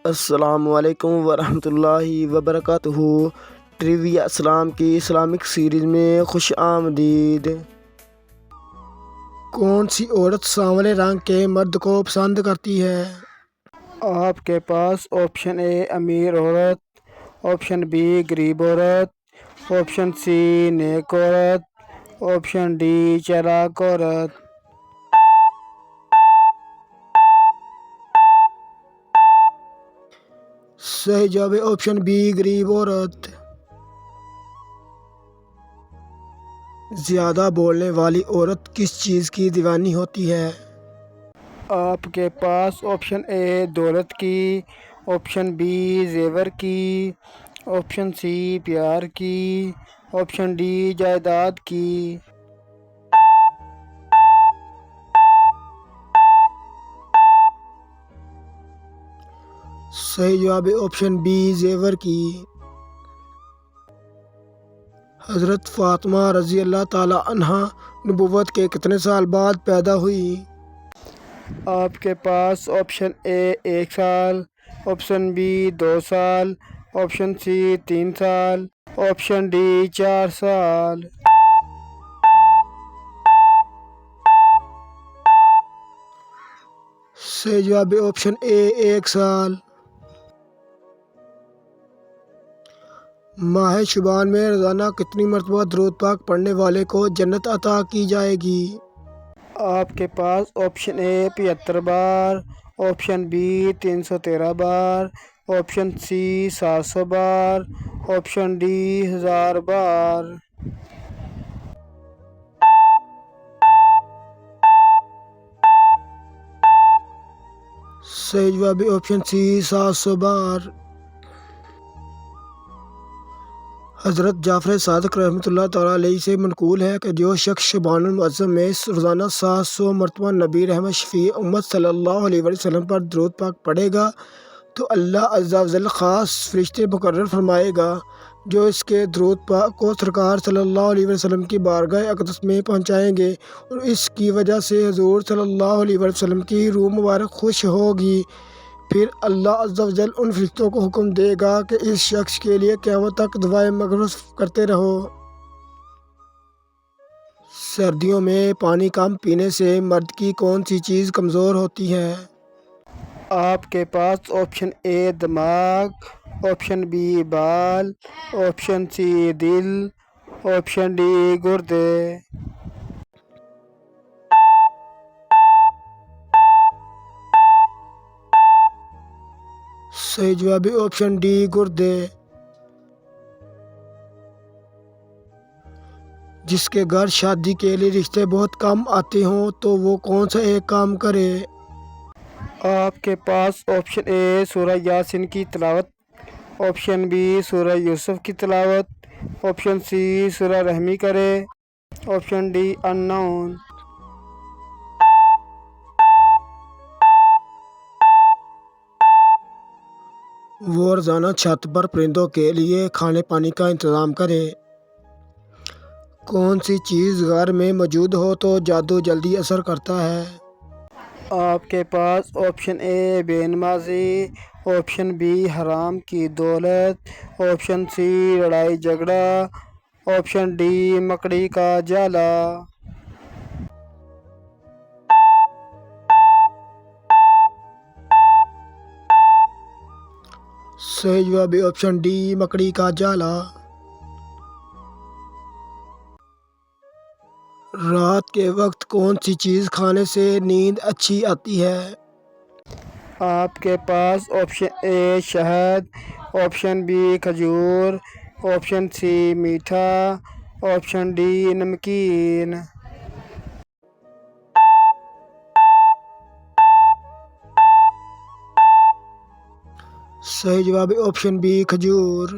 السلام علیکم ورحمۃ اللہ وبرکاتہ۔ ٹریویا اسلام کی اسلامک سیریز میں خوش آمدید۔ کون سی عورت سانولے رنگ کے مرد کو پسند کرتی ہے؟ آپ کے پاس آپشن اے امیر عورت، آپشن بی غریب عورت، آپشن سی نیک عورت، آپشن ڈی چالاک عورت۔ صحیح جواب ہے آپشن بی غریب عورت۔ زیادہ بولنے والی عورت کس چیز کی دیوانی ہوتی ہے؟ آپ کے پاس آپشن اے دولت کی، آپشن بی زیور کی، آپشن سی پیار کی، آپشن ڈی جائیداد کی۔ صحیح جواب ہے آپشن بی زیور کی۔ حضرت فاطمہ رضی اللہ تعالیٰ عنہا نبوت کے کتنے سال بعد پیدا ہوئی؟ آپ کے پاس آپشن اے 1 سال، آپشن بی 2 سال، آپشن سی 3 سال، آپشن ڈی 4 سال۔ صحیح جواب ہے آپشن اے 1 سال۔ ماہ شعبان میں روزانہ کتنی مرتبہ درود پاک پڑھنے والے کو جنت عطا کی جائے گی؟ آپ کے پاس آپشن اے 75 بار، آپشن بی 313 بار، آپشن سی 700 بار، آپشن ڈی 1000 بار۔ صحیح جواب ہے آپشن سی 700 بار۔ حضرت جعفر صادق رحمۃ اللہ تعالیٰ علیہ سے منقول ہے کہ جو شخص شعبان المعظم میں روزانہ 700 مرتبہ نبی رحمت شفیع امت صلی اللہ علیہ وسلم پر درود پاک پڑھے گا تو اللہ عز و جل خاص فرشتے مقرر فرمائے گا جو اس کے درود پاک کو سرکار صلی اللہ علیہ وسلم کی بارگاہ اقدس میں پہنچائیں گے، اور اس کی وجہ سے حضور صلی اللہ علیہ وسلم کی روح مبارک خوش ہوگی۔ پھر اللہ عز و جل ان فرشتوں کو حکم دے گا کہ اس شخص کے لیے قیامت تک دعائیں مغفرت کرتے رہو۔ سردیوں میں پانی کم پینے سے مرد کی کون سی چیز کمزور ہوتی ہے؟ آپ کے پاس آپشن اے دماغ، آپشن بی بال، آپشن سی دل، آپشن ڈی گردے۔ صحیح جواب ہے آپشن ڈی گردے۔ جس کے گھر شادی کے لیے رشتے بہت کم آتے ہوں تو وہ کون سا ایک کام کرے؟ آپ کے پاس آپشن اے سورہ یاسین کی تلاوت، آپشن بی سورہ یوسف کی تلاوت، آپشن سی سورہ رحم کرے، آپشن ڈی ان نون۔ وہ روزانہ چھت پر پرندوں کے لیے کھانے پانی کا انتظام کرے۔ کون سی چیز گھر میں موجود ہو تو جادو جلدی اثر کرتا ہے؟ آپ کے پاس آپشن اے بے نمازی، آپشن بی حرام کی دولت، آپشن سی لڑائی جھگڑا، آپشن ڈی مکڑی کا جالا۔ صحیح جواب ہے آپشن ڈی مکڑی کا جالا۔ رات کے وقت کون سی چیز کھانے سے نیند اچھی آتی ہے؟ آپ کے پاس آپشن اے شہد، آپشن بی کھجور، آپشن سی میٹھا، آپشن ڈی نمکین۔ صحیح جواب ہے آپشن بی کھجور۔